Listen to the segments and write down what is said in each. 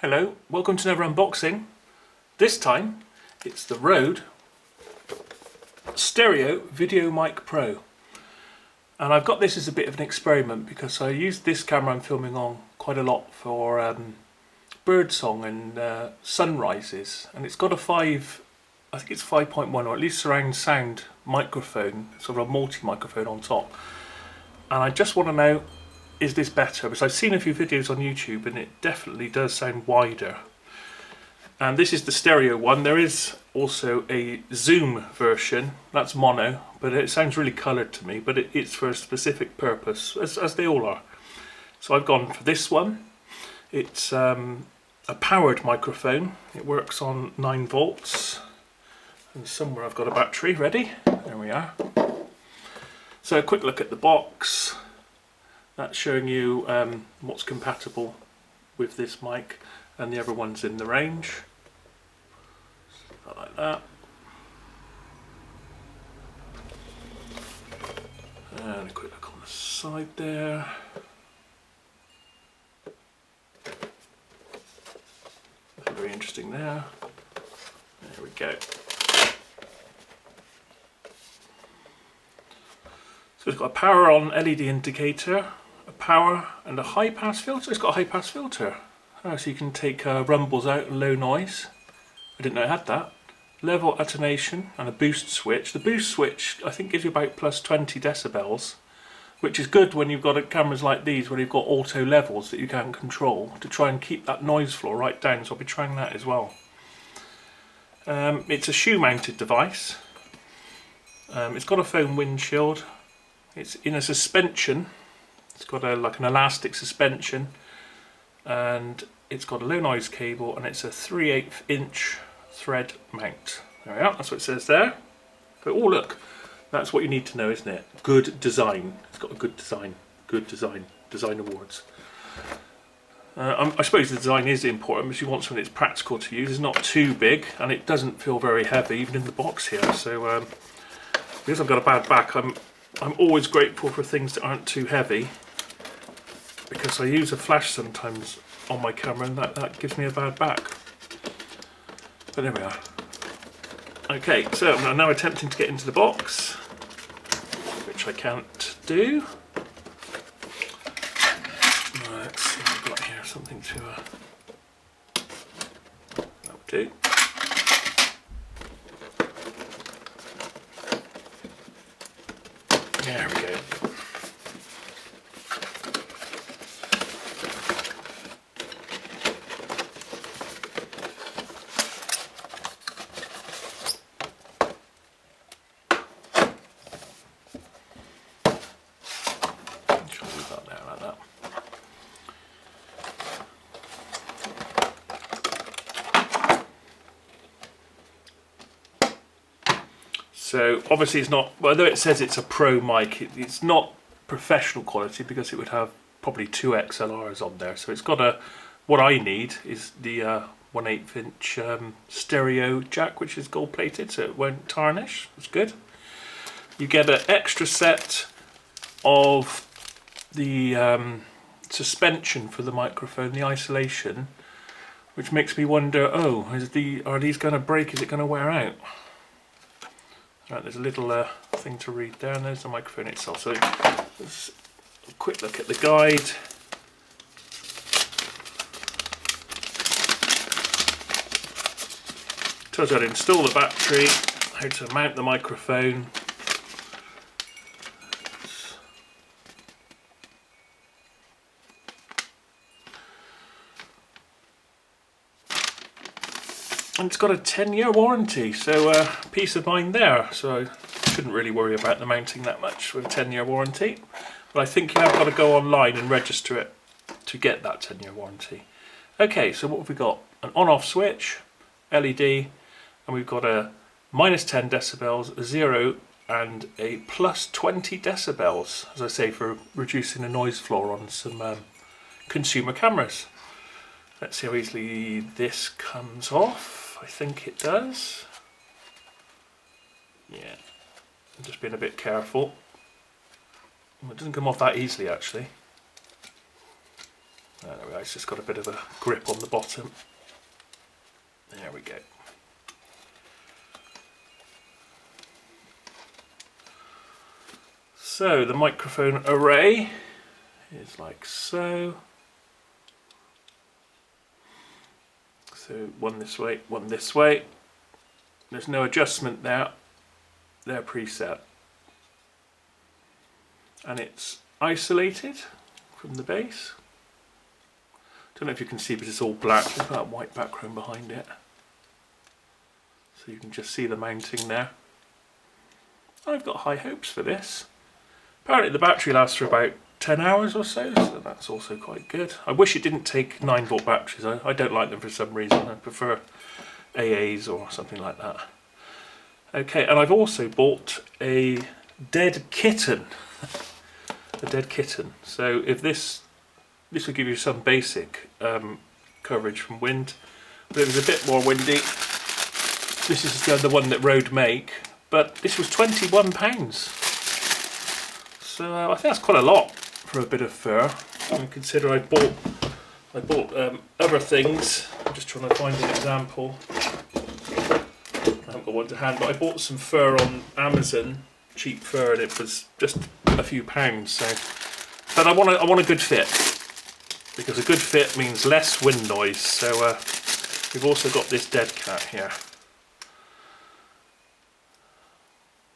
Hello, welcome to another unboxing. This time it's the RØDE Stereo VideoMic Pro. And I've got this as a bit of an experiment because I used this camera I'm filming on quite a lot for birdsong and sunrises. And it's got a I think it's 5.1 or at least surround sound microphone, sort of a multi-microphone on top. And I just want to know, is this better? Because I've seen a few videos on YouTube and it definitely does sound wider. And this is the stereo one. There is also a zoom version, that's mono, but it sounds really coloured to me, but it's for a specific purpose, as they all are. So I've gone for this one. It's a powered microphone. It works on 9 volts. And somewhere I've got a battery ready. There we are. So a quick look at the box. That's showing you what's compatible with this mic, and the other one's in the range. Like that. And a quick look on the side there. Nothing very interesting there. There we go. So it's got a power on LED indicator, a power and a high pass filter. It's got a high pass filter. Oh, so you can take rumbles out and low noise. I didn't know it had that. Level attenuation and a boost switch. The boost switch I think gives you about plus 20 decibels, which is good when you've got cameras like these where you've got auto levels that you can control to try and keep that noise floor right down. So I'll be trying that as well. It's a shoe mounted device. It's got a foam windshield. It's in a suspension. It's got like an elastic suspension, and it's got a low noise cable, and it's a 3/8 inch thread mount. There we are, that's what it says there. But oh look, that's what you need to know, isn't it? Good design. It's got a good design. Good design. Design awards. I suppose the design is important because you want something that's practical to use. It's not too big, and it doesn't feel very heavy, even in the box here. So because I've got a bad back, I'm always grateful for things that aren't too heavy, because I use a flash sometimes on my camera and that gives me a bad back. But there we are. Okay, so I'm now attempting to get into the box, which I can't do. Let's see what I've got here, something to that'll do. There we go. Shall I leave that there like that? So obviously it's not, although it says it's a pro mic, it's not professional quality because it would have probably 2 XLRs on there. So it's got what I need is the 1/8 inch stereo jack, which is gold plated, so it won't tarnish. It's good. You get an extra set of the suspension for the microphone, the isolation, which makes me wonder, oh, are these going to break? Is it going to wear out? Right, there's a little thing to read there, and there's the microphone itself. So let's a quick look at the guide. Tells you how to install the battery, how to mount the microphone. And it's got a 10-year warranty, so peace of mind there. So I shouldn't really worry about the mounting that much with a 10-year warranty. But I think you have got to go online and register it to get that 10-year warranty. Okay, so what have we got? An on-off switch, LED, and we've got a minus 10 decibels, a 0, and a plus 20 decibels, as I say, for reducing the noise floor on some consumer cameras. Let's see how easily this comes off. I think it does. Yeah, I'm just being a bit careful. It doesn't come off that easily, actually. There we go, it's just got a bit of a grip on the bottom. There we go. So the microphone array is like so. So one this way, one this way. There's no adjustment there. They're preset. And it's isolated from the base. Don't know if you can see, but it's all black. There's that white background behind it. So you can just see the mounting there. I've got high hopes for this. Apparently the battery lasts for about 10 hours or so, so that's also quite good. I wish it didn't take 9-volt batteries. I don't like them for some reason. I prefer AAs or something like that. Okay, and I've also bought a dead kitten. A dead kitten. So if this will give you some basic coverage from wind, but it was a bit more windy. This is the one that RØDE make, but this was £21. So I think that's quite a lot for a bit of fur. And consider I bought other things. I'm just trying to find an example. I haven't got one to hand, but I bought some fur on Amazon, cheap fur, and it was just a few pounds. So, but I want a good fit, because a good fit means less wind noise. So we've also got this dead cat here.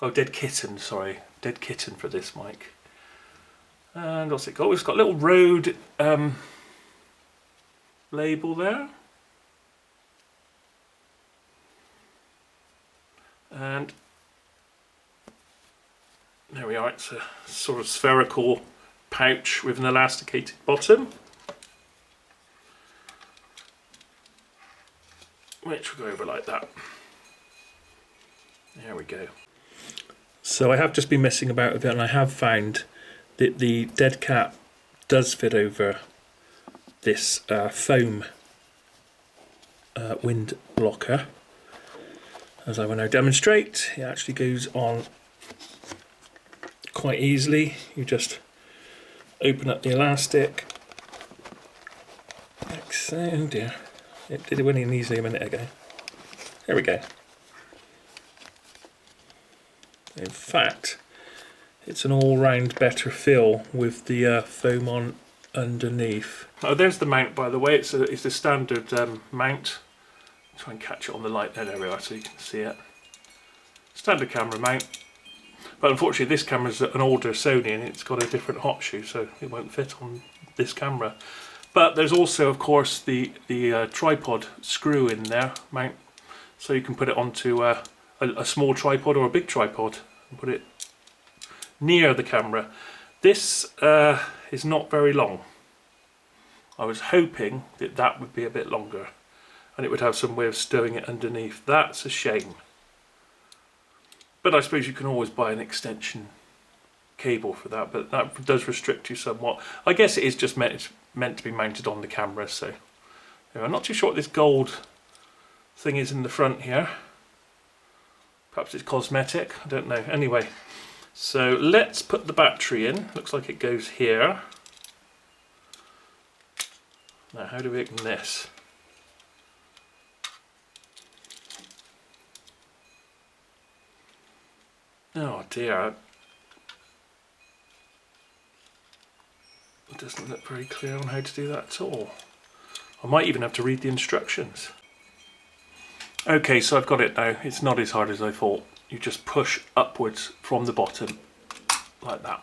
Oh, dead kitten, sorry. Dead kitten for this mic. And what's it got? It's got a little RØDE label there. And there we are, it's a sort of spherical pouch with an elasticated bottom, which will go over like that. There we go. So I have just been messing about with it, and I have found that the dead cat does fit over this foam wind blocker. As I will now demonstrate, it actually goes on quite easily. You just open up the elastic. Like so. Oh dear, it did it went in easily a minute ago. There we go. In fact, it's an all-round better feel with the foam on underneath. Oh, there's the mount, by the way. It's a standard mount. Try and catch it on the light. There we are, so you can see it. Standard camera mount. But unfortunately, this camera's an older Sony, and it's got a different hot shoe, so it won't fit on this camera. But there's also, of course, the tripod screw in there, mount, so you can put it onto a small tripod or a big tripod and put it near the camera. This is not very long. I was hoping that that would be a bit longer and it would have some way of stowing it underneath. That's a shame. But I suppose you can always buy an extension cable for that, but that does restrict you somewhat. I guess it is just meant to be mounted on the camera, so I'm not too sure what this gold thing is in the front here. Perhaps it's cosmetic, I don't know. Anyway, so let's put the battery in. Looks like it goes here. Now, how do we open this? Oh dear. It doesn't look very clear on how to do that at all. I might even have to read the instructions. Okay, so I've got it now. It's not as hard as I thought. You just push upwards from the bottom, like that.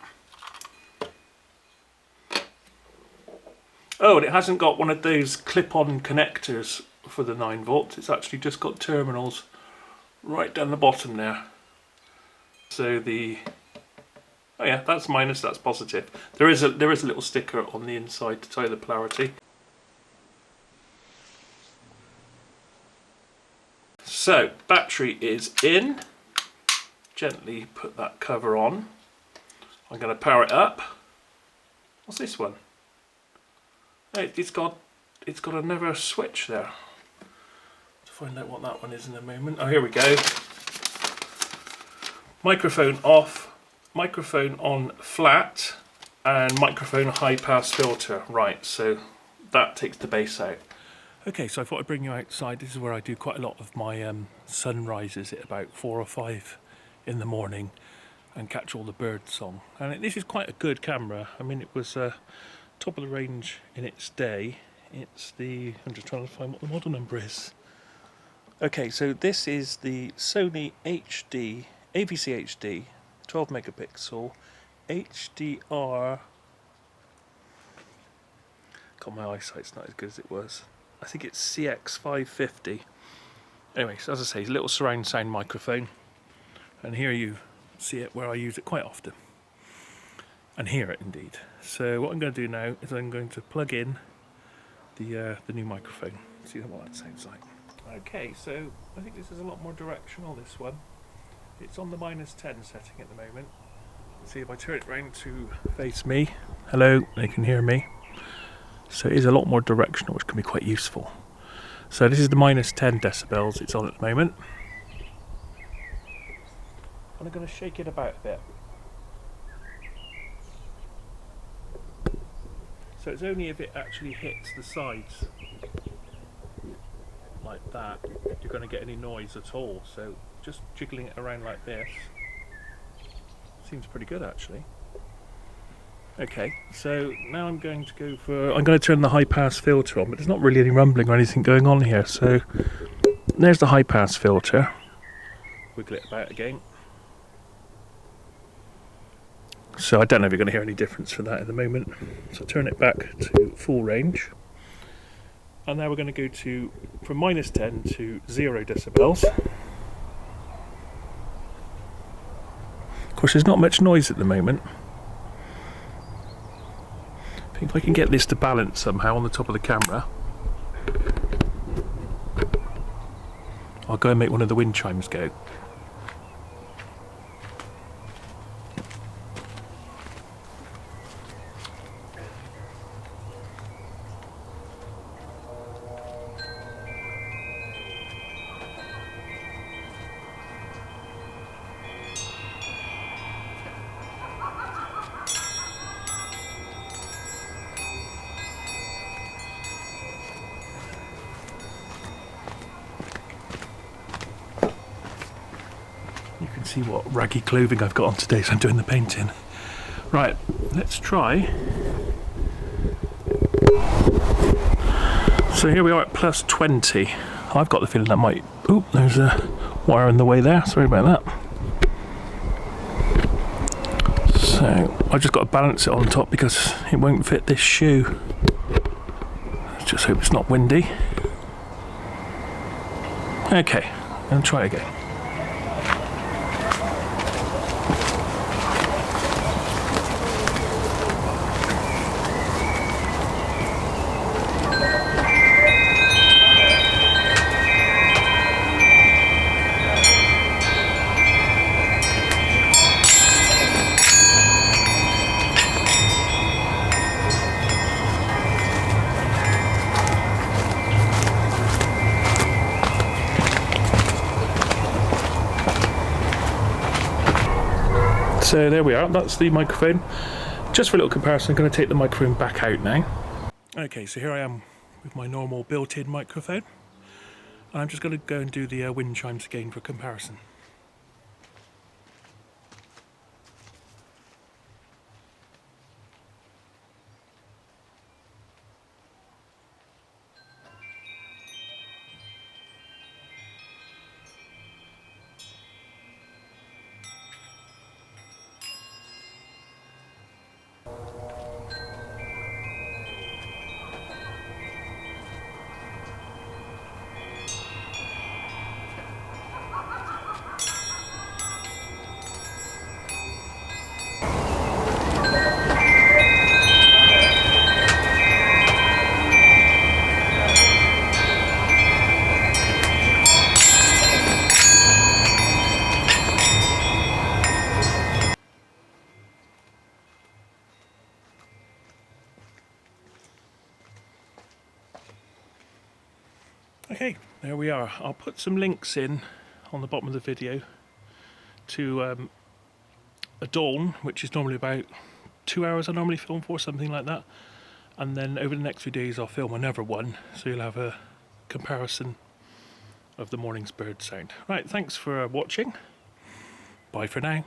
Oh, and it hasn't got one of those clip-on connectors for the 9 volts. It's actually just got terminals right down the bottom there. So the... oh yeah, that's minus, that's positive. There is a little sticker on the inside to tell you the polarity. So, battery is in. Gently put that cover on. I'm going to power it up. What's this one? Oh, it's got another switch there. To find out what that one is in a moment. Oh, here we go. Microphone off, microphone on flat, and microphone high pass filter. Right, so that takes the bass out. Okay, so I thought I'd bring you outside. This is where I do quite a lot of my sunrises at about 4 or 5 in the morning and catch all the bird song. And this is quite a good camera. I mean, it was top of the range in its day. It's the, I'm just trying to find what the model number is. Okay, so this is the Sony AVC HD 12 megapixel HDR. God, my eyesight's not as good as it was. I think it's CX550. Anyway, so as I say, it's a little surround sound microphone, and here you see it where I use it quite often, and hear it indeed. So what I'm going to do now is I'm going to plug in the new microphone, see what that sounds like. Okay, so I think this is a lot more directional, this one. It's on the -10 setting at the moment. See if I turn it round to face me. Hello, they can hear me. So it is a lot more directional, which can be quite useful. So this is the -10 decibels it's on at the moment. And I'm going to shake it about a bit. So it's only if it actually hits the sides like that you're going to get any noise at all. So just jiggling it around like this seems pretty good actually. Okay, so now I'm going to go for, I'm going to turn the high pass filter on, but there's not really any rumbling or anything going on here. So there's the high pass filter. Wiggle it about again. So I don't know if you're going to hear any difference from that at the moment. So turn it back to full range. And now we're going to go to from -10 to 0 decibels. Of course, there's not much noise at the moment. I think if I can get this to balance somehow on the top of the camera, I'll go and make one of the wind chimes go. You can see what raggy clothing I've got on today as I'm doing the painting. Right, let's try. So here we are at +20. I've got the feeling that might... Oop, there's a wire in the way there, sorry about that. So I've just got to balance it on top because it won't fit this shoe. Let's just hope it's not windy. Okay, I'm going to try again. So there we are, that's the microphone. Just for a little comparison, I'm going to take the microphone back out now. Okay, so here I am with my normal built-in microphone. And I'm just going to go and do the wind chimes again for comparison. Okay, there we are. I'll put some links in on the bottom of the video to a dawn, which is normally about 2 hours I normally film for, something like that. and then over the next few days I'll film another one, so you'll have a comparison of the morning's bird sound. Right, thanks for watching. Bye for now.